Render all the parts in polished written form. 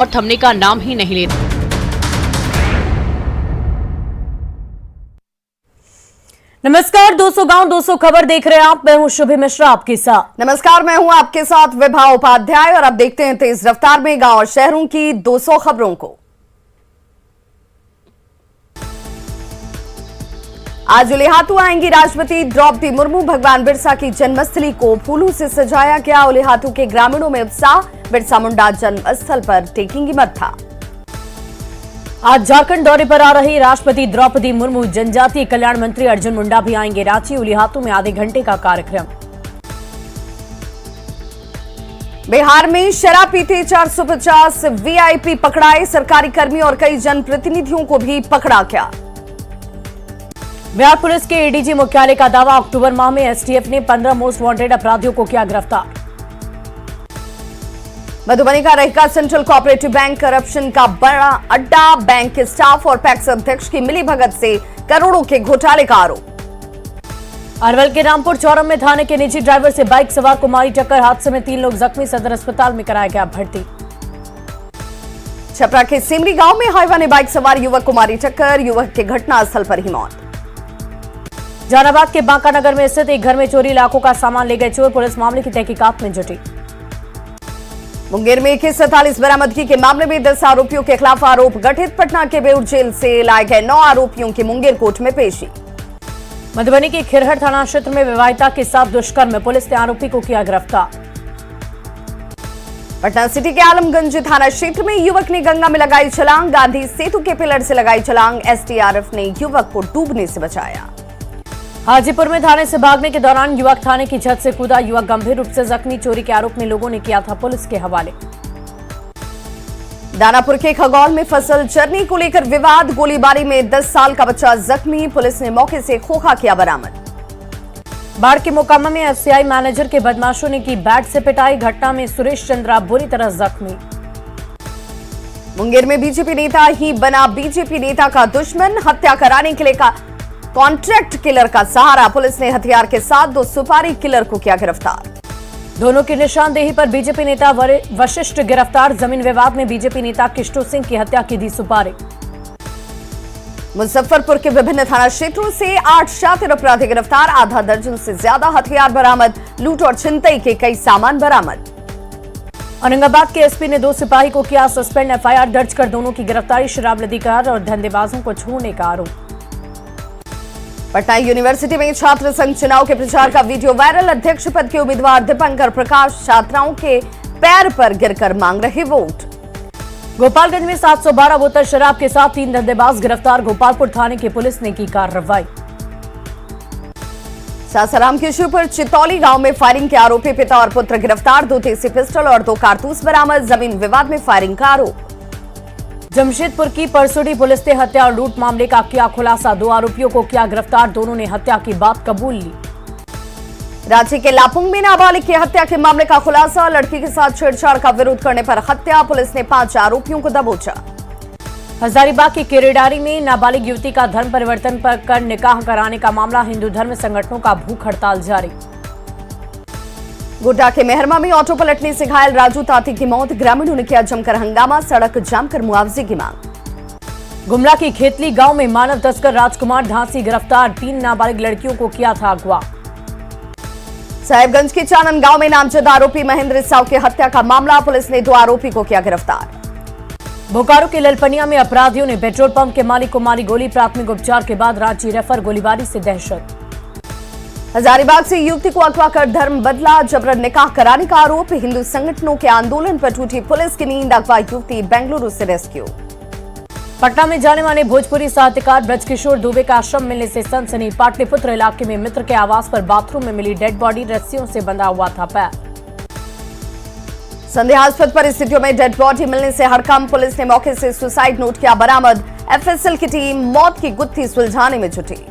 और थमने का नाम ही नहीं लेता। नमस्कार, 200 गांव 200 खबर देख रहे हैं आप। मैं हूं शुभी मिश्रा आपके साथ। नमस्कार, मैं हूं आपके साथ विभा उपाध्याय और अब देखते हैं तेज रफ्तार में गांव और शहरों की 200 खबरों को। आज उलिहातू आएंगी राष्ट्रपति द्रौपदी मुर्मू। भगवान बिरसा की जन्मस्थली को फूलों से सजाया गया। उलिहातू के ग्रामीणों में उत्साह। बिरसा मुंडा जन्मस्थल पर टेकेंगी मत्था। आज झारखंड दौरे पर आ रही राष्ट्रपति द्रौपदी मुर्मू, जनजातीय कल्याण मंत्री अर्जुन मुंडा भी आएंगे रांची। उलिहातू में आधे घंटे का कार्यक्रम। बिहार में शराब पीते 450 वीआईपी पकड़ाए। सरकारी कर्मी और कई जनप्रतिनिधियों को भी पकड़ा गया। बिहार पुलिस के एडीजी मुख्यालय का दावा, अक्टूबर माह में एसटीएफ ने 15 मोस्ट वांटेड अपराधियों को किया गिरफ्तार। मधुबनी का रहेगा सेंट्रल कोऑपरेटिव बैंक करप्शन का बड़ा अड्डा। बैंक के स्टाफ और पैक्स अध्यक्ष की मिलीभगत से करोड़ों के घोटाले का आरोप। अरवल के रामपुर चौरम में थाने के निजी ड्राइवर से बाइक सवार को मारी टक्कर। हादसे में 3 लोग जख्मी। सदर अस्पताल में कराया गया भर्ती। छपरा के सिमरी गांव में हाईवा ने बाइक सवार युवक को मारी टक्कर। युवक की घटनास्थल पर ही मौत। जहानाबाद के बांका नगर में स्थित एक घर में चोरी, लाखों का सामान ले गए चोर। पुलिस मामले की तहकीकात में जुटी। मुंगेर में AK-47 बरामदगी के मामले में 10 आरोपियों के खिलाफ आरोप गठित। पटना के बेउर जेल से लाए गए 9 आरोपियों की मुंगेर कोर्ट में पेशी। मधुबनी के खिरहर थाना क्षेत्र में विवाहिता के साथ दुष्कर्म में पुलिस ने आरोपी को किया गिरफ्तार। पटना सिटी के आलमगंज थाना क्षेत्र में युवक ने गंगा में लगाई छलांग। गांधी सेतु के पिलर से लगाई छलांग। SDRF ने युवक को डूबने से बचाया। हाजीपुर में थाने से भागने के दौरान युवक थाने की छत से कूदा। युवक गंभीर रूप से जख्मी। चोरी के आरोप में लोगों ने किया था पुलिस के हवाले। दानापुर के खगौल में फसल चरनी को लेकर विवाद। गोलीबारी में 10 साल का बच्चा जख्मी। पुलिस ने मौके से खोखा किया बरामद। बाढ़ के मोकामा में FCI मैनेजर के बदमाशों ने की बैट से पिटाई। घटना में सुरेश चंद्रा बुरी तरह जख्मी। मुंगेर में बीजेपी नेता ही बना बीजेपी नेता का दुश्मन। हत्या कराने के लिए का कॉन्ट्रैक्ट किलर का सहारा। पुलिस ने हथियार के साथ 2 सुपारी किलर को किया गिरफ्तार। दोनों की निशानदेही पर बीजेपी नेता वशिष्ठ गिरफ्तार। जमीन विवाद में बीजेपी नेता किष्टू सिंह की हत्या की दी सुपारी। मुजफ्फरपुर के विभिन्न थाना क्षेत्रों से 8 शातिर अपराधी गिरफ्तार। आधा दर्जन से ज्यादा हथियार बरामद। लूट और छिनतई के कई सामान बरामद। औरंगाबाद के एसपी ने 2 सिपाही को किया सस्पेंड। FIR दर्ज कर दोनों की गिरफ्तारी। शराब लदीकार और धंधेबाजों को छोड़ने का आरोप। पटना यूनिवर्सिटी में छात्र संघ चुनाव के प्रचार का वीडियो वायरल। अध्यक्ष पद के उम्मीदवार दीपंकर प्रकाश छात्राओं के पैर पर गिरकर मांग रहे वोट। गोपालगंज में 712 बोतल शराब के साथ 3 धंधेबाज गिरफ्तार। गोपालपुर थाने की पुलिस ने की कार्रवाई। सासाराम के शिवपुर चितौली गांव में फायरिंग के आरोपी पिता और पुत्र गिरफ्तार। 2 देसी पिस्टल और 2 कारतूस बरामद। जमीन विवाद में फायरिंग का आरोप। जमशेदपुर की परसुडी पुलिस ने हत्या और लूट मामले का किया खुलासा। 2 आरोपियों को किया गिरफ्तार। दोनों ने हत्या की बात कबूल ली। रांची के लापुंग में नाबालिग की हत्या के मामले का खुलासा। लड़की के साथ छेड़छाड़ का विरोध करने पर हत्या। पुलिस ने 5 आरोपियों को दबोचा। हजारीबाग की केरेडारी में नाबालिग युवती का धर्म परिवर्तन पर कर निकाह कराने का मामला। हिंदू धर्म संगठनों का भूख हड़ताल जारी। गोड्डा के मेहरमा में ऑटो पलटने से घायल राजू ताती की मौत। ग्रामीणों ने किया जमकर हंगामा। सड़क जाम कर मुआवजे की मांग। गुमला की खेतली गांव में मानव तस्कर राजकुमार धांसी गिरफ्तार। 3 नाबालिग लड़कियों को किया था अगवा। साहिबगंज के चानन गांव में नामजद आरोपी महेंद्र साव की हत्या का मामला। पुलिस ने 2 आरोपी को किया गिरफ्तार। बोकारो के ललपनिया में अपराधियों ने पेट्रोल पंप के मालिक को मारी गोली। प्राथमिक उपचार के बाद रांची रेफर। गोलीबारी से दहशत। हजारीबाग से युवती को अगवा कर धर्म बदला। जबरन निकाह कराने का आरोप। हिंदू संगठनों के आंदोलन पर टूटी पुलिस की नींद। अगवा युवती बेंगलुरु से रेस्क्यू। पटना में जाने माने भोजपुरी साहित्यकार ब्रजकिशोर दुबे का आश्रम मिलने से सनसनी। पाटलिपुत्र इलाके में मित्र के आवास पर बाथरूम में मिली डेड बॉडी। रस्सियों से बंधा हुआ था पैर। संदेहास्पद परिस्थितियों में डेड बॉडी मिलने से हड़कंप। पुलिस ने मौके से सुसाइड नोट किया बरामद। FSL की टीम मौत की गुत्थी सुलझाने में जुटी।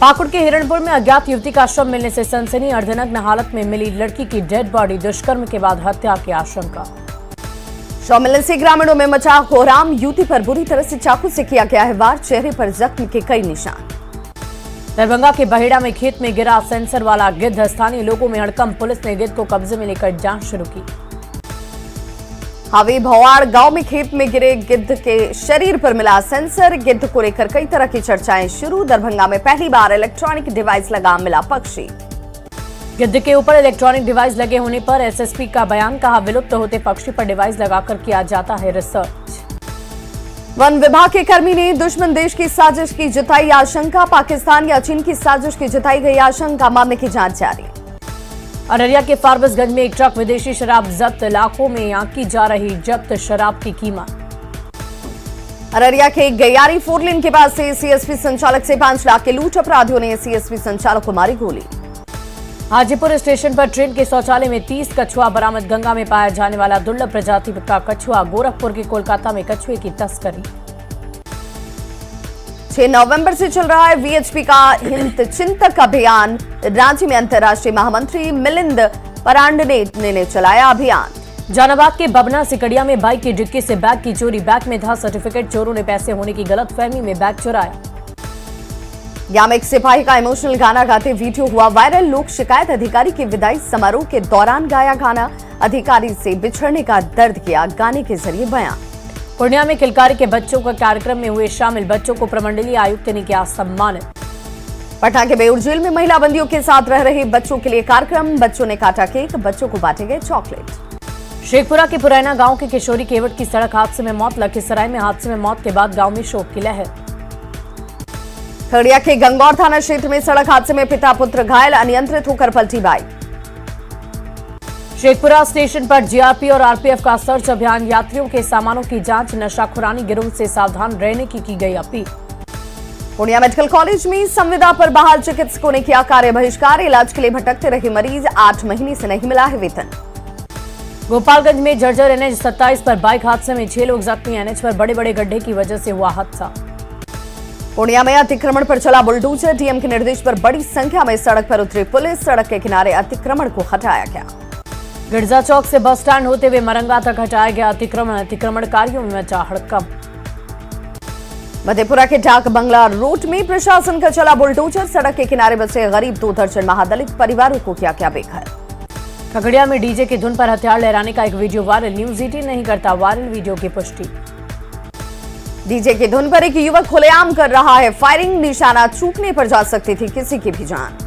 पाकुड़ के हिरणपुर में अज्ञात युवती का शव मिलने से सनसनी। अर्धनग्न हालत में मिली लड़की की डेड बॉडी। दुष्कर्म के बाद हत्या की आशंका। शव मिलने से ग्रामीणों में मचा कोहराम। युवती पर बुरी तरह से चाकू से किया गया है वार। चेहरे पर जख्म के कई निशान। दरभंगा के बहेड़ा में खेत में गिरा सेंसर वाला गिद्ध। स्थानीय लोगों में हड़कंप। पुलिस ने गिद्ध को कब्जे में लेकर जांच शुरू की। हावी भवाड़ गांव में खेत में गिरे गिद्ध के शरीर पर मिला सेंसर। गिद्ध को लेकर कई तरह की चर्चाएं शुरू। दरभंगा में पहली बार इलेक्ट्रॉनिक डिवाइस लगा मिला पक्षी। गिद्ध के ऊपर इलेक्ट्रॉनिक डिवाइस लगे होने पर एसएसपी का बयान। कहा, विलुप्त होते पक्षी पर डिवाइस लगाकर किया जाता है रिसर्च। वन विभाग के कर्मी ने दुश्मन देश की साजिश की जताई आशंका। पाकिस्तान या चीन की साजिश की जताई गई आशंका। मामले की जांच जारी। अररिया के फारबिसगंज में एक ट्रक विदेशी शराब जब्त। लाखों में आंकी जा रही जब्त शराब की कीमत। अररिया के गैयारी 4 लेन के पास से सीएसपी संचालक से 5 लाख के लूट। अपराधियों ने सीएसपी संचालक को मारी गोली। हाजीपुर स्टेशन पर ट्रेन के शौचालय में 30 कछुआ बरामद। गंगा में पाया जाने वाला दुर्लभ प्रजाति का कछुआ। गोरखपुर के कोलकाता में कछुए की तस्करी। 6 नवंबर से चल रहा है वीएचपी का हित चिंतक अभियान। राज्य में अंतर्राष्ट्रीय महामंत्री मिलिंद परांडने ने चलाया अभियान। जहानाबाद के बबना सिकड़िया में बाइक की डिक्की से बैग की चोरी। बैग में था सर्टिफिकेट। चोरों ने पैसे होने की गलतफहमी में बैग चुराया। यहां में एक सिपाही का इमोशनल गाना गाते वीडियो हुआ वायरल। लोक शिकायत। अधिकारी के विदाई समारोह के दौरान गाया गाना। अधिकारी से बिछड़ने का दर्द किया गाने के जरिए बयान। पूर्णिया में किलकारी के बच्चों का कार्यक्रम में हुए शामिल। बच्चों को प्रमंडलीय आयुक्त ने किया सम्मानित। पटना के बेउर जेल में महिला बंदियों के साथ रह रहे बच्चों के लिए कार्यक्रम। बच्चों ने काटा केक। बच्चों को बांटे गए चॉकलेट। शेखपुरा के पुरैना गांव के किशोरी केवट की सड़क हादसे में मौत। लखीसराय में हादसे में मौत के बाद गांव में शोक की लहर। खगड़िया के गंगौर थाना क्षेत्र में सड़क हादसे में पिता पुत्र घायल। अनियंत्रित होकर पलटी बाइक। शेखपुरा स्टेशन पर जीआरपी और आरपीएफ का सर्च अभियान। यात्रियों के सामानों की जांच। नशाखुरानी गिरोह से सावधान रहने की गई अपील। पूर्णिया मेडिकल कॉलेज में संविदा पर बहाल चिकित्सकों ने किया कार्य बहिष्कार। इलाज के लिए भटकते रहे मरीज। 8 महीने से नहीं मिला है वेतन। गोपालगंज में जर्जर एनएच 27 पर बाइक हादसे में 6 लोग जख्मी। एनएच पर बड़े बड़े गड्ढे की वजह से हुआ हादसा। पूर्णिया में अतिक्रमण पर चला बुलडोजर। डीएम के निर्देश पर बड़ी संख्या में सड़क पर उतरी पुलिस। सड़क के किनारे अतिक्रमण को हटाया गया। गिरजा चौक से बस स्टैंड होते हुए मरंगा तक हटाया गया अतिक्रमण। अतिक्रमणकारियों में मचा हड़कंप। मधेपुरा के डाक बंगला रोड में प्रशासन का चला बुलडोजर। सड़क के किनारे बसे गरीब 2 दर्जन महादलित परिवारों को क्या बेघर। खगड़िया में डीजे की धुन पर हथियार लहराने का एक वीडियो वायरल। न्यूज 18 नहीं करता वायरल वीडियो की पुष्टि। डीजे की धुन पर एक युवक खुलेआम कर रहा है फायरिंग। निशाना चूकने पर जा सकती थी किसी की भी जान।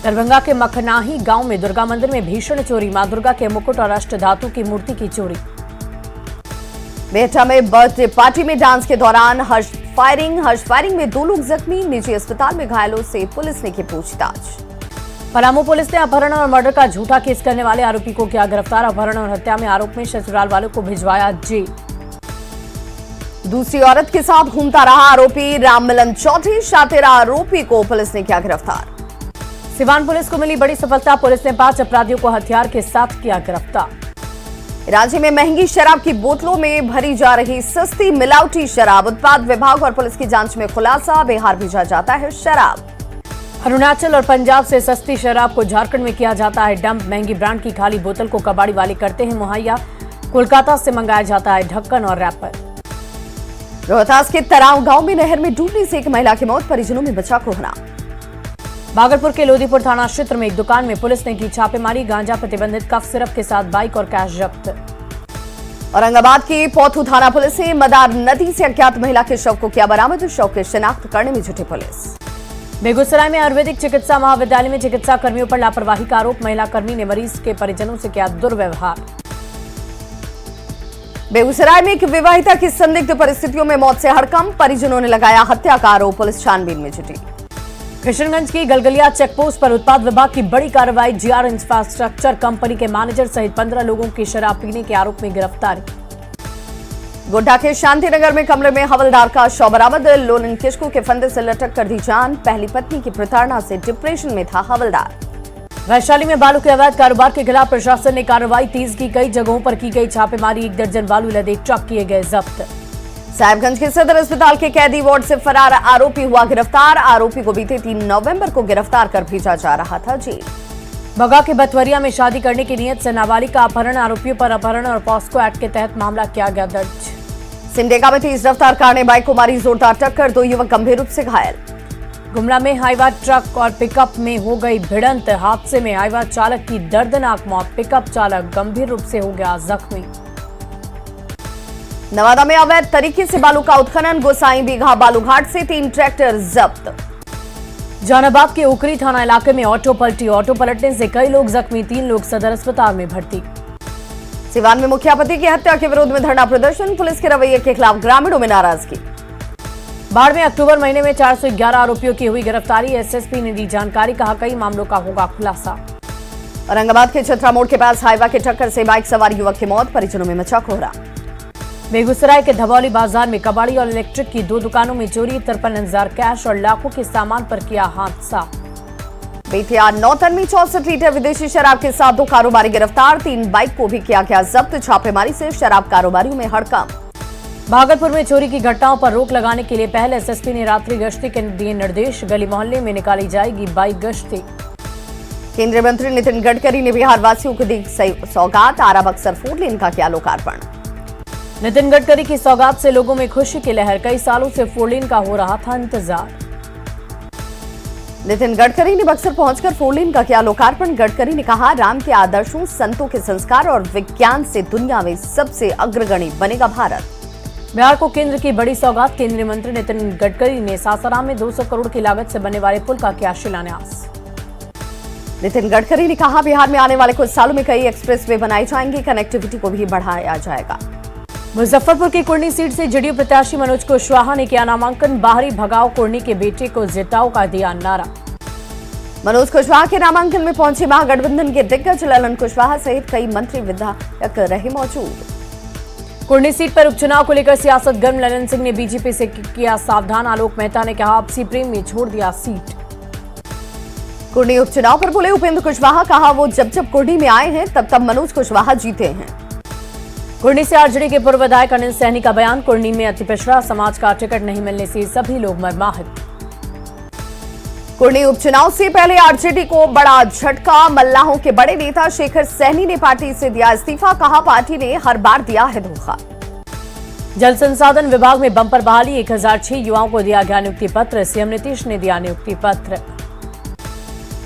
दरभंगा के मखनाही गांव में दुर्गा मंदिर में भीषण चोरी। मां दुर्गा के मुकुट और अष्टधातु की मूर्ति की चोरी। बेहटा में बर्थडे पार्टी में डांस के दौरान हर्ष फायरिंग में 2 लोग जख्मी। निजी अस्पताल में घायलों से पुलिस ने की पूछताछ। पलामू पुलिस ने अपहरण और मर्डर का झूठा केस करने वाले आरोपी को किया गिरफ्तार। अपहरण और हत्या में आरोप में ससुराल वालों को भिजवाया जेल। दूसरी औरत के साथ घूमता रहा आरोपी राममिलन चौधरी। शातिरा आरोपी को पुलिस ने किया गिरफ्तार। सिवान पुलिस को मिली बड़ी सफलता। पुलिस ने 5 अपराधियों को हथियार के साथ किया गिरफ्तार। राज्य में महंगी शराब की बोतलों में भरी जा रही सस्ती मिलावटी शराब। उत्पाद विभाग और पुलिस की जांच में खुलासा। बिहार भेजा जाता है शराब। अरुणाचल और पंजाब से सस्ती शराब को झारखंड में किया जाता है डंप। महंगी ब्रांड की खाली बोतल को कबाड़ी वाले करते हैं मुहैया। कोलकाता से मंगाया जाता है ढक्कन और रैपर। रोहतास के तराव गांव में नहर में डूबने से एक महिला की मौत। परिजनों में बचा कोहरा। भागलपुर के लोधीपुर थाना क्षेत्र में एक दुकान में पुलिस ने की छापेमारी। गांजा प्रतिबंधित कफ सिरप के साथ बाइक और कैश जब्त। औरंगाबाद की पौथू थाना पुलिस ने मदार नदी से अज्ञात महिला के शव को किया बरामद। शव की शिनाख्त करने में जुटी पुलिस। बेगूसराय में आयुर्वेदिक चिकित्सा महाविद्यालय में चिकित्सा कर्मियों पर लापरवाही का आरोप। महिला कर्मी ने मरीज के परिजनों से किया दुर्व्यवहार। बेगूसराय में एक विवाहिता की संदिग्ध परिस्थितियों में मौत से हड़कंप। परिजनों ने लगाया हत्या का आरोप। पुलिस छानबीन में जुटी। किशनगंज की गलगलिया चेकपोस्ट पर उत्पाद विभाग की बड़ी कार्रवाई। जीआर इंफ्रास्ट्रक्चर कंपनी के मैनेजर सहित 15 लोगों की शराब पीने के आरोप में गिरफ्तारी। गोड्डा के शांतिनगर में कमरे में हवलदार का शव बरामद। लोन किशकू के फंदे से लटक कर दी जान। पहली पत्नी की प्रताड़ना से डिप्रेशन में था हवलदार। वैशाली में बालू के अवैध कारोबार के खिलाफ प्रशासन ने कार्रवाई तेज की। कई जगहों पर की गई छापेमारी। 1 दर्जन बालू लदे ट्रक किए गए जब्त। साहिबगंज के सदर अस्पताल के कैदी वार्ड से फरार आरोपी हुआ गिरफ्तार। आरोपी को बीते 3 नवंबर को गिरफ्तार कर भेजा जा रहा था जेल। बगा के बतवरिया में शादी करने की नियत से नाबालिग का अपहरण। आरोपियों पर अपहरण और पॉस्को एक्ट के तहत मामला किया गया दर्ज। सिमडेगा में तेज रफ्तार कार ने बाइक को मारी जोरदार टक्कर। 2 युवक गंभीर रूप से घायल। गुमला में हाईवा ट्रक और पिकअप में हो गई भिड़ंत। हादसे में हाईवा चालक की दर्दनाक मौत। पिकअप चालक गंभीर रूप से हो गया जख्मी। नवादा में अवैध तरीके से बालू का उत्खनन, गोसाई बीघा बालूघाट से 3 ट्रैक्टर जब्त। जहानाबाद के उकरी थाना इलाके में ऑटो पलटी, ऑटो पलटने से कई लोग जख्मी, 3 लोग सदर अस्पताल में भर्ती। सिवान में मुखिया पति की हत्या के विरोध में धरना प्रदर्शन, पुलिस के रवैये के खिलाफ ग्रामीणों में नाराजगी। बाढ़ में अक्टूबर महीने में 411 आरोपियों की हुई गिरफ्तारी, एसएसपी ने दी जानकारी, कहा कई मामलों का होगा खुलासा। औरंगाबाद के छतरा मोड़ के पास हाईवा की टक्कर से बाइक सवार युवक की मौत, परिजनों में मचा कोहरा। बेगूसराय के धबौली बाजार में कबाड़ी और इलेक्ट्रिक की 2 दुकानों में चोरी, 53,000 कैश और लाखों के सामान पर किया हादसा। बेतिया 9 टन में 64 लीटर विदेशी शराब के साथ 2 कारोबारी गिरफ्तार, 3 बाइक को भी किया गया जब्त, छापेमारी से शराब कारोबारियों में हड़कंप। भागलपुर में चोरी की घटनाओं पर रोक लगाने के लिए पहले एसएसपी ने रात्रि गश्ती के दिए निर्देश, गली मोहल्ले में निकाली जाएगी बाइक गश्ती। केंद्रीय मंत्री नितिन गडकरी ने बिहार वासियों को दी सौगात, आरा बक्सर 4 लेन का किया लोकार्पण। नितिन गडकरी की सौगात से लोगों में खुशी की लहर, कई सालों से 4 लेन का हो रहा था इंतजार। नितिन गडकरी ने बक्सर पहुंचकर 4 लेन का किया लोकार्पण। गडकरी ने कहा, राम के आदर्शों, संतों के संस्कार और विज्ञान से दुनिया में सबसे अग्रगणी बनेगा भारत। बिहार को केंद्र की बड़ी सौगात, केंद्रीय मंत्री नितिन गडकरी ने सासाराम में 200 करोड़ की लागत से बनने वाले पुल का किया शिलान्यास। नितिन गडकरी ने कहा, बिहार में आने वाले कुछ सालों में कई एक्सप्रेसवे बनाई जाएंगी, कनेक्टिविटी को भी बढ़ाया जाएगा। मुजफ्फरपुर की कुर्नी सीट से जदयू प्रत्याशी मनोज कुशवाहा ने किया नामांकन, बाहरी भगाओ कुर्नी के बेटे को जिताओ का दिया नारा। मनोज कुशवाहा के नामांकन में पहुंचे महागठबंधन के दिग्गज ललन कुशवाहा सहित कई मंत्री विधायक रहे मौजूद। कुर्नी सीट पर उपचुनाव को लेकर सियासत गर्म, ललन सिंह ने बीजेपी से किया सावधान, आलोक मेहता ने कहा आपसी प्रेम में छोड़ दिया सीट। कुर्नी उपचुनाव पर बोले उपेंद्र कुशवाहा, कहा वो जब जब कुर्नी में आए हैं तब तब मनोज कुशवाहा जीते हैं। कुर्नी से आरजेडी के पूर्व विधायक अनिल सैनी का बयान, कुर्नी में अति पिछड़ा समाज का टिकट नहीं मिलने से सभी लोग मर्माहत। कुर्नी उपचुनाव से पहले आरजेडी को बड़ा झटका, मल्लाहों के बड़े नेता शेखर सहनी ने पार्टी से दिया इस्तीफा, कहा पार्टी ने हर बार दिया है धोखा। जल संसाधन विभाग में बंपर बहाली, 1006 युवाओं को दिया गया नियुक्ति पत्र, सीएम नीतीश ने दिया नियुक्ति पत्र।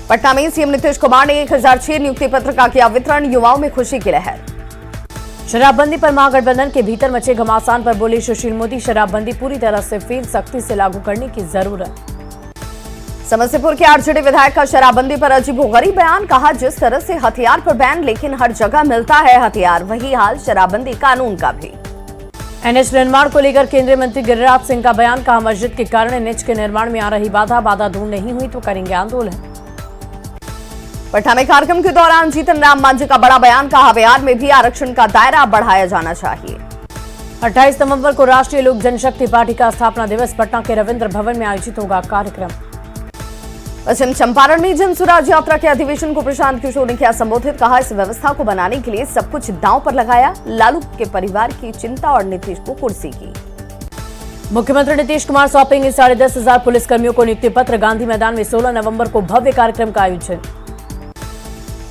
पटना में सीएम नीतीश कुमार ने 1006 नियुक्ति पत्र का किया वितरण, युवाओं में खुशी की लहर। शराबबंदी पर महागठबंधन के भीतर मचे घमासान पर बोले सुशील मोदी, शराबबंदी पूरी तरह से फेल, सख्ती से लागू करने की जरूरत। समस्तीपुर के आरजेडी विधायक का शराबबंदी पर अजीबोगरीब बयान, कहा जिस तरह से हथियार पर बैन लेकिन हर जगह मिलता है हथियार, वही हाल शराबबंदी कानून का भी। एनएच निर्माण को लेकर केंद्रीय मंत्री गिरिराज सिंह का बयान, कहा मस्जिद के कारण एनएच के निर्माण में आ रही बाधा दूर नहीं हुई तो करेंगे आंदोलन। पटना में कार्यक्रम के दौरान जीतन राम मांझी का बड़ा बयान, कहा बिहार में भी आरक्षण का दायरा बढ़ाया जाना चाहिए। 28 नवंबर को राष्ट्रीय लोक जनशक्ति पार्टी का स्थापना दिवस, पटना के रविंद्र भवन में आयोजित होगा कार्यक्रम। पश्चिम चंपारण में जन स्वराज यात्रा के अधिवेशन को प्रशांत किशोर ने किया संबोधित, कहा इस व्यवस्था को बनाने के लिए सब कुछ दांव पर लगाया, लालू के परिवार की चिंता और नीतीश को कुर्सी की। मुख्यमंत्री नीतीश कुमार सौंपेंगे 10,500 पुलिसकर्मियों को नियुक्ति पत्र, गांधी मैदान में 16 नवंबर को भव्य कार्यक्रम का आयोजन।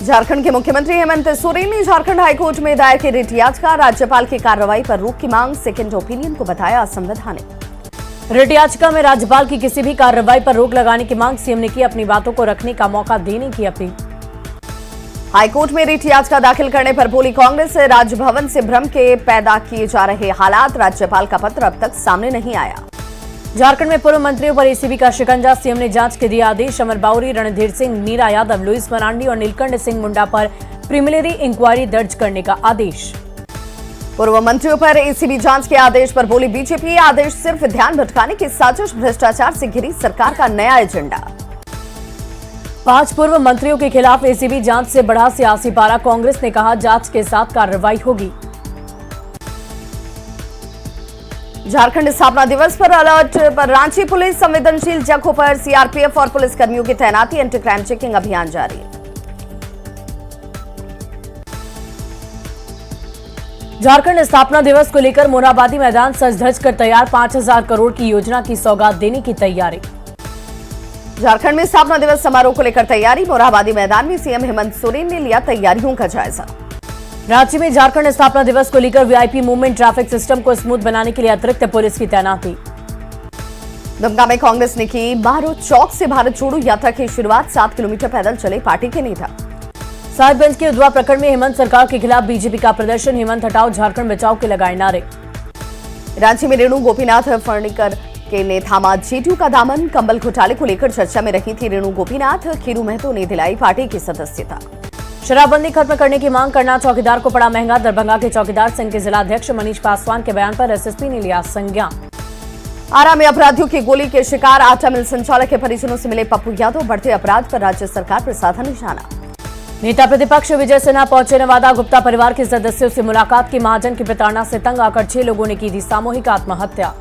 झारखंड के मुख्यमंत्री हेमंत सोरेन ने झारखंड हाईकोर्ट में दायर की रिट याचिका, राज्यपाल की कार्रवाई पर रोक की मांग, सेकेंड ओपिनियन को बताया असंवैधानिक। रिट याचिका में राज्यपाल की किसी भी कार्रवाई पर रोक लगाने की मांग, सीएम ने की अपनी बातों को रखने का मौका देने की अपील। हाईकोर्ट में रिट याचिका दाखिल करने पर बोली कांग्रेस, राजभवन से भ्रम के पैदा किए जा रहे हालात, राज्यपाल का पत्र अब तक सामने नहीं आया। झारखंड में पूर्व मंत्रियों पर एसीबी का शिकंजा, सीएम ने जांच के दिया आदेश, अमर बाउरी, रणधीर सिंह, मीरा यादव, लुइस मरांडी और नीलकंठ सिंह मुंडा पर प्रीलिमिनरी इंक्वायरी दर्ज करने का आदेश। पूर्व मंत्रियों पर एसीबी जांच के आदेश पर बोली बीजेपी, आदेश सिर्फ ध्यान भटकाने की साजिश, भ्रष्टाचार से घिरी सरकार का नया एजेंडा। 5 पूर्व मंत्रियों के खिलाफ एसीबी जांच से बढ़ा सियासी पारा, कांग्रेस ने कहा जांच के साथ कार्रवाई होगी। झारखंड स्थापना दिवस पर अलर्ट पर रांची पुलिस, संवेदनशील जगहों पर सीआरपीएफ और पुलिसकर्मियों की तैनाती, एंटी क्राइम चेकिंग अभियान जारी। झारखंड स्थापना दिवस को लेकर मोरहाबादी मैदान सज धज कर तैयार, 5,000 करोड़ की योजना की सौगात देने की तैयारी। झारखंड में स्थापना दिवस समारोह को लेकर तैयारी, मोरहाबादी मैदान में सीएम हेमंत सोरेन ने लिया तैयारियों का जायजा। रांची में झारखंड स्थापना दिवस को लेकर वीआईपी मूवमेंट, ट्रैफिक सिस्टम को स्मूथ बनाने के लिए अतिरिक्त पुलिस की तैनाती। दुमका में कांग्रेस ने की मारो चौक से भारत जोड़ो यात्रा की शुरुआत, 7 किलोमीटर पैदल चले पार्टी के नेता। साहिबगंज के उधवा प्रखंड में हेमंत सरकार के खिलाफ बीजेपी का प्रदर्शन, हेमंत हटाओ झारखंड बचाओ के लगाए नारे। रांची में रेणु गोपीनाथ फर्नीकर के ने थामा जेडीयू का दामन। कंबल घोटाले को लेकर चर्चा में रही थी रेणु गोपीनाथ। खीरू महतो ने दिलाई पार्टी की सदस्यता। शराबबंदी खत्म करने की मांग करना चौकीदार को पड़ा महंगा। दरभंगा के चौकीदार संघ के जिलाध्यक्ष मनीष पासवान के बयान पर एसएसपी ने लिया संज्ञान। आरा में अपराधियों की गोली के शिकार आटा मिल संचालक के परिजनों से मिले पप्पू यादव। बढ़ते अपराध पर राज्य सरकार पर साधा निशाना। नेता प्रतिपक्ष विजय सिन्हा पहुंचे नवादा। गुप्ता परिवार के सदस्यों से मुलाकात की। महाजन की प्रताड़ना से तंग आकर 6 लोगों ने की थी सामूहिक आत्महत्या।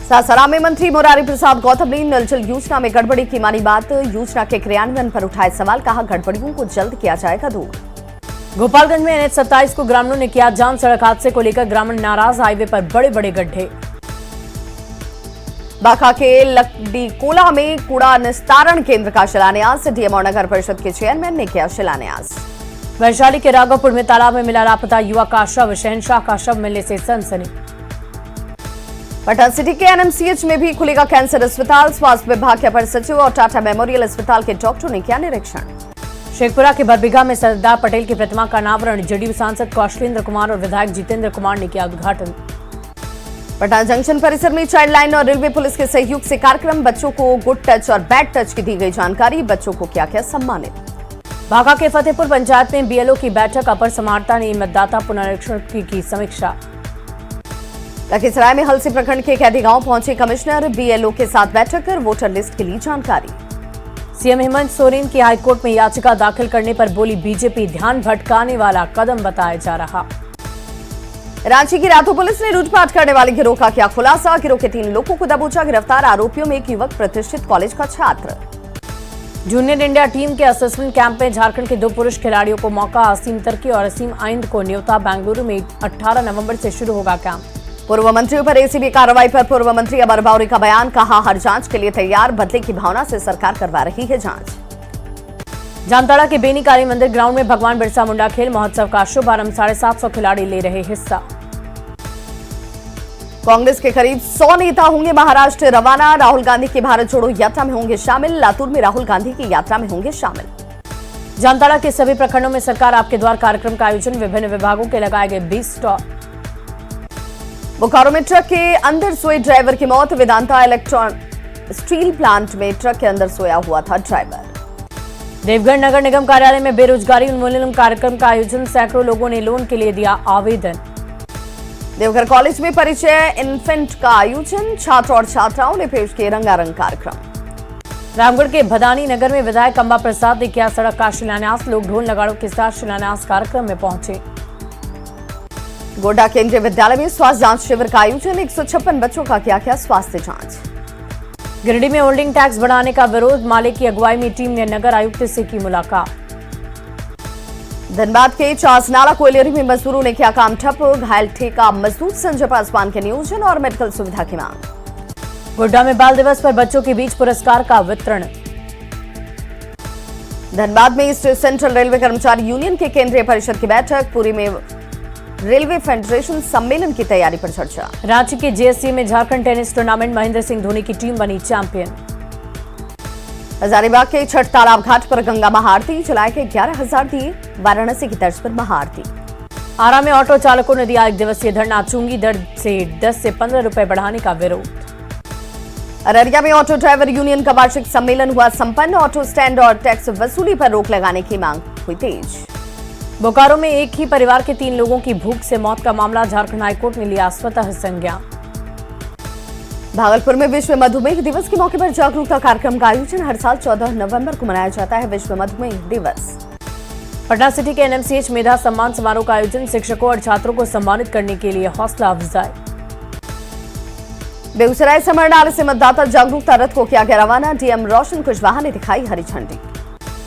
सासाराम में मंत्री मुरारी प्रसाद गौतम ने नल जल योजना में गड़बड़ी की मानी बात। योजना के क्रियान्वयन पर उठाए सवाल। कहा गड़बड़ियों को जल्द किया जाएगा दूर। गोपालगंज में NH 27 को ग्रामीणों ने किया जाम। सड़क हादसे को लेकर ग्रामीण नाराज। हाईवे पर बड़े बड़े गड्ढे। बांका के लकड़ीकोला में कूड़ा निस्तारण केंद्र का शिलान्यास। डीएम और नगर परिषद के चेयरमैन ने किया शिलान्यास। वैशाली के राघवपुर में तालाब में मिला लापता युवक का शव। शहनशाह का शव मिलने से सनसनी। पटना सिटी के एनएमसीएच में भी खुलेगा कैंसर अस्पताल। स्वास्थ्य विभाग के अपर सचिव और टाटा मेमोरियल अस्पताल के डॉक्टरों ने किया निरीक्षण। शेखपुरा के बरबीघा में सरदार पटेल की प्रतिमा का अनावरण। जेडीयू सांसद कौशलेंद्र कुमार और विधायक जितेंद्र कुमार ने किया उद्घाटन। पटना जंक्शन परिसर में चाइल्ड लाइन और रेलवे पुलिस के सहयोग से कार्यक्रम। बच्चों को गुड टच और बैड टच की दी गई जानकारी। बच्चों को क्या क्या सम्मानित। बांका के फतेहपुर पंचायत में बीएलओ की बैठक। अपर समाहर्ता ने मतदाता पुनरीक्षण की समीक्षा। लखीसराय में हलसी प्रखंड के कैदी गांव पहुंचे कमिश्नर। बीएलओ के साथ बैठक कर वोटर लिस्ट के लिए जानकारी। सीएम हेमंत सोरेन की हाईकोर्ट में याचिका दाखिल करने पर बोली बीजेपी ध्यान भटकाने वाला कदम बताया जा रहा। रांची की रातों पुलिस ने लूटपाट करने वाले गिरोह का किया खुलासा। गिरोह के 3 लोगों को दबोचा। गिरफ्तार आरोपियों में एक युवक प्रतिष्ठित कॉलेज का छात्र। जूनियर इंडिया टीम के असेसमेंट कैंप में झारखंड के 2 पुरुष खिलाड़ियों को मौका। असीम तर्की और असीम आइंद को न्योता। बेंगलुरु में 18 नवंबर से शुरू होगा कैंप। पूर्व मंत्रियों पर एसीबी कार्रवाई पर पूर्व मंत्री अमर बावरी का बयान। कहा हर जांच के लिए तैयार। बदले की भावना से सरकार करवा रही है जांच। जामताड़ा के बेनी काली मंदिर ग्राउंड में भगवान बिरसा मुंडा खेल महोत्सव का शुभारंभ। 750 खिलाड़ी ले रहे हिस्सा। कांग्रेस के करीब 100 नेता होंगे महाराष्ट्र रवाना। राहुल गांधी की भारत जोड़ो यात्रा में होंगे शामिल। लातूर में राहुल गांधी की यात्रा में होंगे शामिल। जामताड़ा के सभी प्रखंडों में सरकार आपके द्वार कार्यक्रम का आयोजन। विभिन्न विभागों के लगाए गए 20 स्टॉल। बोकारो में ट्रक के अंदर सोए ड्राइवर की मौत। वेदांता इलेक्ट्रॉन स्टील प्लांट में ट्रक के अंदर सोया हुआ था ड्राइवर। देवघर नगर निगम कार्यालय में बेरोजगारी उन्मूलन कार्यक्रम का आयोजन। सैकड़ों लोगों ने लोन के लिए दिया आवेदन। देवघर कॉलेज में परिचय इन्फेंट का आयोजन। छात्र और छात्राओं ने पेश किए रंगारंग कार्यक्रम। रामगढ़ के भदानी नगर में विधायक अंबा प्रसाद ने किया सड़क का शिलान्यास। लोग ढोल नगाड़ों के साथ शिलान्यास कार्यक्रम में पहुंचे। गोड्डा केंद्रीय विद्यालय में स्वास्थ्य जांच शिविर का आयोजन। 156 बच्चों का किया स्वास्थ्य जांच। गिरिडीह में होल्डिंग टैक्स बढ़ाने का विरोध। मालिक की अगुवाई में टीम ने नगर आयुक्त से की मुलाकात। धनबाद के चासनाला कोयलेरी में मजदूरों ने किया काम ठप। घायल ठेका मजदूर संजय पासवान के नियोजन और मेडिकल सुविधा की मांग। गोड्डा में बाल दिवस पर बच्चों के बीच पुरस्कार का वितरण। धनबाद में ईस्ट सेंट्रल रेलवे कर्मचारी यूनियन के केंद्रीय परिषद की बैठक। पुरी में रेलवे फेडरेशन सम्मेलन की तैयारी पर चर्चा। रांची के जेएससी में झारखंड टेनिस टूर्नामेंट। महेंद्र सिंह धोनी की टीम बनी चैंपियन। हजारीबाग के छठ तालाब घाट पर गंगा महाआरती। चलाए गए 11,000 दिए। वाराणसी की तर्ज पर महाआरती। आरा में ऑटो चालकों ने दिया 1 दिवसीय धरना। चुंगी दर से 10 से 15 रुपए बढ़ाने का विरोध। अररिया में ऑटो ड्राइवर यूनियन का वार्षिक सम्मेलन हुआ संपन्न। ऑटो स्टैंड और टैक्स वसूली पर रोक लगाने की मांग हुई तेज। बोकारो में एक ही परिवार के 3 लोगों की भूख से मौत का मामला। झारखंड हाईकोर्ट ने लिया स्वतः संज्ञान। भागलपुर में विश्व मधुमेह दिवस के मौके पर जागरूकता कार्यक्रम का आयोजन। हर साल 14 नवंबर को मनाया जाता है विश्व मधुमेह दिवस। पटना सिटी के एनएमसीएच मेधा सम्मान समारोह का आयोजन। शिक्षकों और छात्रों को सम्मानित करने के लिए हौसला अफजाई। बेगूसराय समरनाल से मतदाता जागरूकता रथ को किया गया रवाना। डीएम रोशन कुशवाहा ने दिखाई हरी झंडी।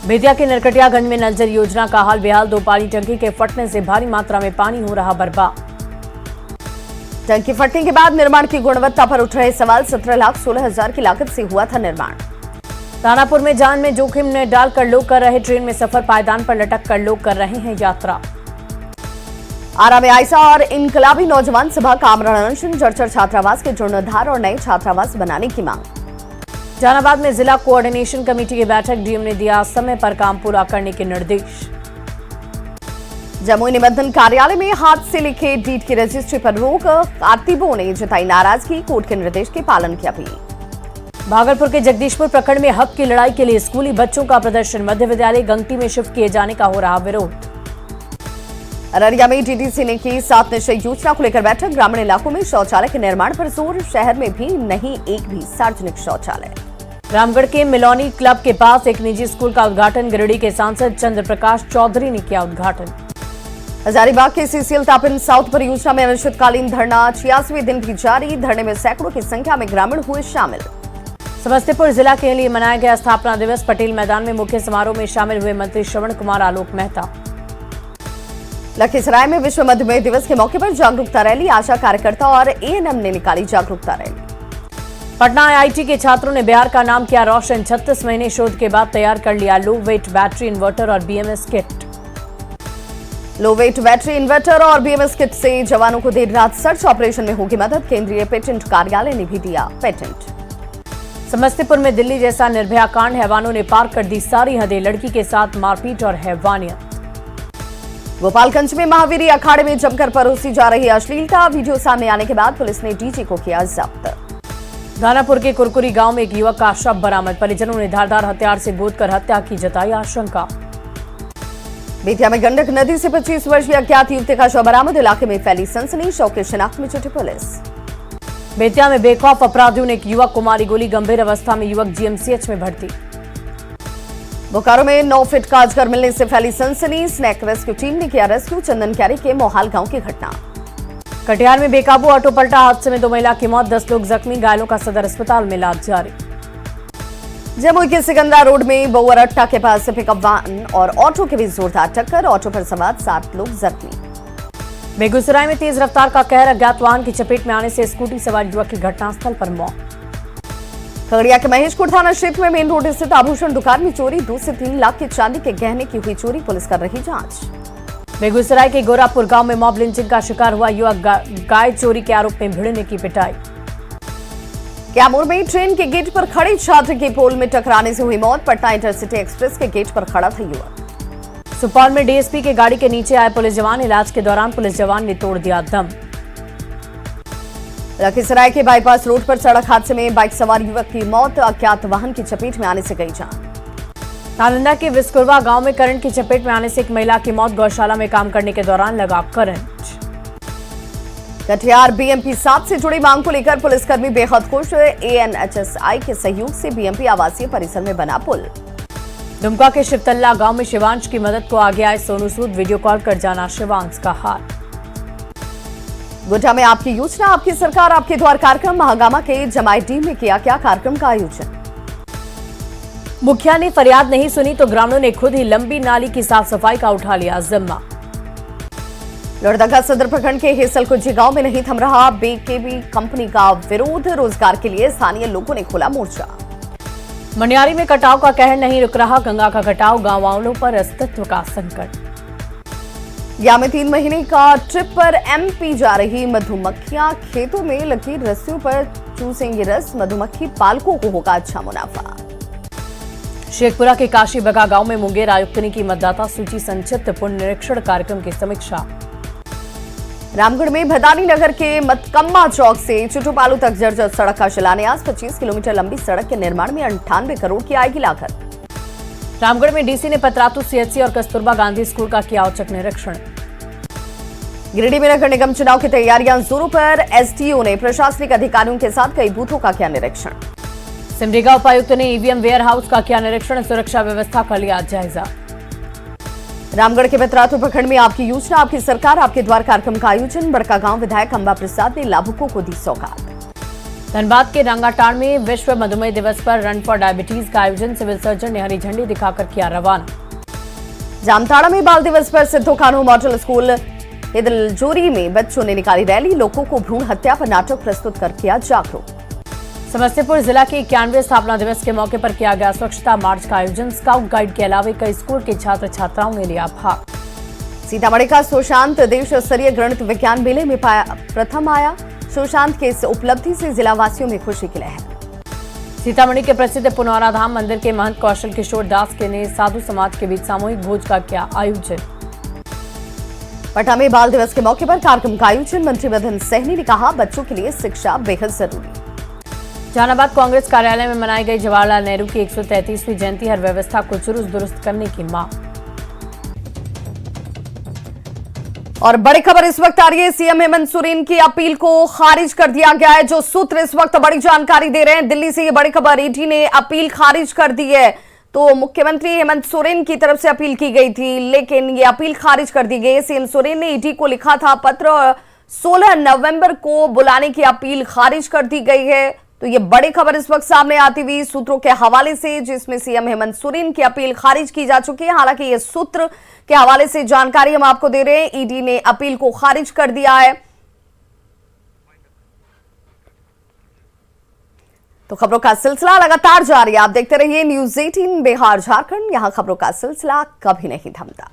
बेतिया के नरकटियागंज में नल जल योजना का हाल बेहाल। 2 पानी टंकी के फटने से भारी मात्रा में पानी हो रहा बर्बाद। टंकी फटने के बाद निर्माण की गुणवत्ता पर उठ रहे सवाल। 17,16,000 की लागत से हुआ था निर्माण। दानापुर में जान में जोखिम में डालकर लोग कर रहे ट्रेन में सफर। पायदान पर लटक कर लोग कर रहे हैं यात्रा। आरा में आयसा और इनकलाबी नौजवान सभा का आमरण अनशन। जर्जर छात्रावास के जीर्णोद्धार और नए छात्रावास बनाने की मांग। जहानाबाद में जिला कोऑर्डिनेशन कमेटी की बैठक। डीएम ने दिया समय पर काम पूरा करने के निर्देश। जमुई निबंधन कार्यालय में हाथ से लिखे डीड की रजिस्ट्री पर रोक, कातिबों ने जताई नाराजगी, कोर्ट के निर्देश के पालन की अपील। भागलपुर के जगदीशपुर प्रखंड में हक की लड़ाई के लिए स्कूली बच्चों का प्रदर्शन, मध्य विद्यालय गंगटी में शिफ्ट किए जाने का हो रहा विरोध। अररिया में डीडीसी ने की 7 निश्चय योजना को लेकर बैठक, ग्रामीण इलाकों में शौचालय के निर्माण पर जोर, शहर में भी नहीं एक भी सार्वजनिक शौचालय। रामगढ़ के मिलौनी क्लब के पास एक निजी स्कूल का उद्घाटन, गिरिडीह के सांसद चंद्र प्रकाश चौधरी ने किया उद्घाटन। हजारीबाग के सीसीएल तापिन साउथ परियोजना में अनिश्चितकालीन धरना 86वें दिन भी जारी, धरने में सैकड़ों की संख्या में ग्रामीण हुए शामिल। समस्तीपुर जिला के लिए मनाया गया स्थापना दिवस, पटेल मैदान में मुख्य समारोह में शामिल हुए मंत्री श्रवण कुमार, आलोक मेहता। लखीसराय में विश्व मधुमेह दिवस के मौके पर जागरूकता रैली, आशा कार्यकर्ता और एएनएम ने निकाली जागरूकता रैली। पटना आईआईटी के छात्रों ने बिहार का नाम किया रोशन, 36 महीने शोध के बाद तैयार कर लिया लो वेट बैटरी इन्वर्टर और बीएमएस किट। लो वेट बैटरी इन्वर्टर और बीएमएस किट से जवानों को देर रात सर्च ऑपरेशन में होगी मदद, केंद्रीय पेटेंट कार्यालय ने भी दिया पेटेंट। समस्तीपुर में दिल्ली जैसा निर्भया कांड, हैवानों ने पार कर दी सारी हदें, लड़की के साथ मारपीट और हैवानियत। गोपालगंज में महावीरी अखाड़े में जमकर परोसी जा रही अश्लीलता, वीडियो सामने आने के बाद पुलिस ने डीजे को किया जब्त। दानापुर के कुरकुरी गांव में एक युवक का शव बरामद, परिजनों ने धारदार हथियार से गोदकर हत्या की जताई आशंका। बेतिया में गंडक नदी से 25 वर्षीय अज्ञात युवती का शव बरामद, इलाके में फैली सनसनी, शव की शिनाख्त में जुटी पुलिस। बेतिया में बेखौफ अपराधियों ने एक युवक को मारी गोली, गंभीर अवस्था में युवक जीएमसीएच में भर्ती। बोकारो में 9 फीट का अजगर मिलने से फैली सनसनी, स्नैक रेस्क्यू टीम ने किया रेस्क्यू, चंदन कैरी के मोहाल गांव की घटना। कटिहार में बेकाबू ऑटो पलटा, हादसे में 2 महिला की मौत, 10 लोग जख्मी, घायलों का सदर अस्पताल में इलाज जारी। जमुई के सिकंदरा रोड में बउअरट्टा के पास पिकअप वैन और ऑटो के बीच जोरदार टक्कर, ऑटो पर सवार 7 लोग जख्मी। बेगूसराय में तेज रफ्तार का कहर, अज्ञात वाहन की चपेट में आने से स्कूटी सवार युवक की घटनास्थल पर मौत। खगड़िया के महेशपुर थाना क्षेत्र में मेन रोड स्थित आभूषण दुकान में चोरी, 2 से 3 लाख के चांदी के गहने की हुई चोरी, पुलिस कर रही जांच। बेगूसराय के गोरापुर गांव में मॉब लिंचिंग का शिकार हुआ युवक, गाय चोरी के आरोप में भिड़ने की पिटाई। कैमूर में ट्रेन के गेट पर खड़े छात्र की पोल में टकराने से हुई मौत, पटना इंटरसिटी एक्सप्रेस के गेट पर खड़ा था युवक। सुपौल में डीएसपी के गाड़ी के नीचे आए पुलिस जवान, इलाज के दौरान पुलिस जवान ने तोड़ दिया दम। लखीसराय के बाईपास रोड पर सड़क हादसे में बाइक सवार युवक की मौत, अज्ञात वाहन की चपेट में आने से गई जान। नालंदा के विस्कुरवा गांव में करंट की चपेट में आने से एक महिला की मौत, गौशाला में काम करने के दौरान लगा करंट। कटिहार बीएमपी 7 से जुड़ी मांग को लेकर पुलिसकर्मी बेहद खुश, एएनएचएसआई के सहयोग से बीएमपी आवासीय परिसर में बना पुल। दुमका के शिवतल्ला गांव में शिवांश की मदद को आगे आए सोनू सूद, वीडियो कॉल कर जाना शिवांश का हाल। गोड्डा में आपकी योजना आपकी सरकार आपके द्वार कार्यक्रम, महागामा के जमाई टीम में किया क्या कार्यक्रम का आयोजन। मुखिया ने फरियाद नहीं सुनी तो ग्रामीणों ने खुद ही लंबी नाली की साफ सफाई का उठा लिया जिम्मा। लोहरदगा सदर प्रखंड के हेसलकुंजी गांव में नहीं थम रहा बीकेबी कंपनी का विरोध, रोजगार के लिए स्थानीय लोगों ने खोला मोर्चा। मनियारी में कटाव का कहर नहीं रुक रहा, गंगा का कटाव, गांव वालों पर अस्तित्व का संकट। या में 3 महीने का ट्रिप पर एमपी जा रही मधुमक्खियां, खेतों में लगी रस्सियों पर चूसेंगे रस, मधुमक्खी पालकों को होगा अच्छा मुनाफा। शेखपुरा के काशी बगा गांव में मुंगेर आयुक्त ने की मतदाता सूची संक्षिप्त पुनर्निरीक्षण कार्यक्रम की समीक्षा। रामगढ़ में भदानी नगर के मतकम्मा चौक से चुटुपालू तक जर्जर सड़क का शिलान्यास, 25 किलोमीटर लंबी सड़क के निर्माण में 98 करोड़ की आएगी लागत। रामगढ़ में डीसी ने पतरातू सीएचसी और कस्तूरबा गांधी स्कूल का किया औचक निरीक्षण। गिरिडीह में नगर निगम चुनाव की तैयारियां जोरों पर, एसडीओ ने प्रशासनिक अधिकारियों के साथ कई बूथों का किया निरीक्षण। सिमडेगा उपायुक्त ने ईवीएम वेयर हाउस का किया निरीक्षण, सुरक्षा व्यवस्था का लिया जायजा। रामगढ़ के पतरातू प्रखंड में आपकी योजना आपकी सरकार आपके द्वार कार्यक्रम का आयोजन, बड़का गांव विधायक अंबा प्रसाद ने लाभुकों को दी सौगात। धनबाद के रंगाटाड़ में विश्व मधुमेह दिवस पर रन फॉर डायबिटीज का आयोजन, सिविल सर्जन ने हरी झंडी दिखाकर किया रवाना। जामताड़ा में बाल दिवस पर सिद्धो कान्हू मॉडल स्कूल हिदलजोरी में बच्चों ने निकाली रैली, लोगों को भ्रूण हत्या पर नाटक प्रस्तुत कर किया जागरूक। समस्तीपुर जिला के 91वें स्थापना दिवस के मौके पर किया गया स्वच्छता मार्च का आयोजन, स्काउट गाइड के अलावा कई स्कूल के छात्र छात्राओं ने लिया भाग। सीतामढ़ी का सुशांत देश स्तरीय गणित विज्ञान मेले में प्रथम आया, सुशांत के इस उपलब्धि से जिला वासियों में खुशी की लहर। सीतामढ़ी के प्रसिद्ध पुनौरा धाम मंदिर के महंत कौशल किशोर दास के ने साधु समाज के बीच सामूहिक भोज का किया आयोजन। पटना में बाल दिवस के मौके पर कार्यक्रम का आयोजन मंत्री मदन सहनी ने कहा, बच्चों के लिए शिक्षा बेहद जरूरी। जहानाबाद कांग्रेस कार्यालय में मनाई गई जवाहरलाल नेहरू की 133वीं जयंती, हर व्यवस्था को चुरुस्त दुरुस्त करने की मांग। और बड़ी खबर इस वक्त आ रही है, सीएम हेमंत सोरेन की अपील को खारिज कर दिया गया है। जो सूत्र इस वक्त बड़ी जानकारी दे रहे हैं, दिल्ली से ये बड़ी खबर, ईडी ने अपील खारिज कर दी है। तो मुख्यमंत्री हेमंत सोरेन की तरफ से अपील की गई थी, लेकिन ये अपील खारिज कर दी गई। सीएम सोरेन ने ईडी को लिखा था पत्र, 16 नवंबर को बुलाने की अपील खारिज कर दी गई है। तो ये बड़ी खबर इस वक्त सामने आती हुई सूत्रों के हवाले से, जिसमें सीएम हेमंत सोरेन की अपील खारिज की जा चुकी है। हालांकि ये सूत्र के हवाले से जानकारी हम आपको दे रहे हैं, ईडी ने अपील को खारिज कर दिया है। तो खबरों का सिलसिला लगातार जारी है, आप देखते रहिए न्यूज़ 18 बिहार झारखंड, यहां खबरों का सिलसिला कभी नहीं थमता।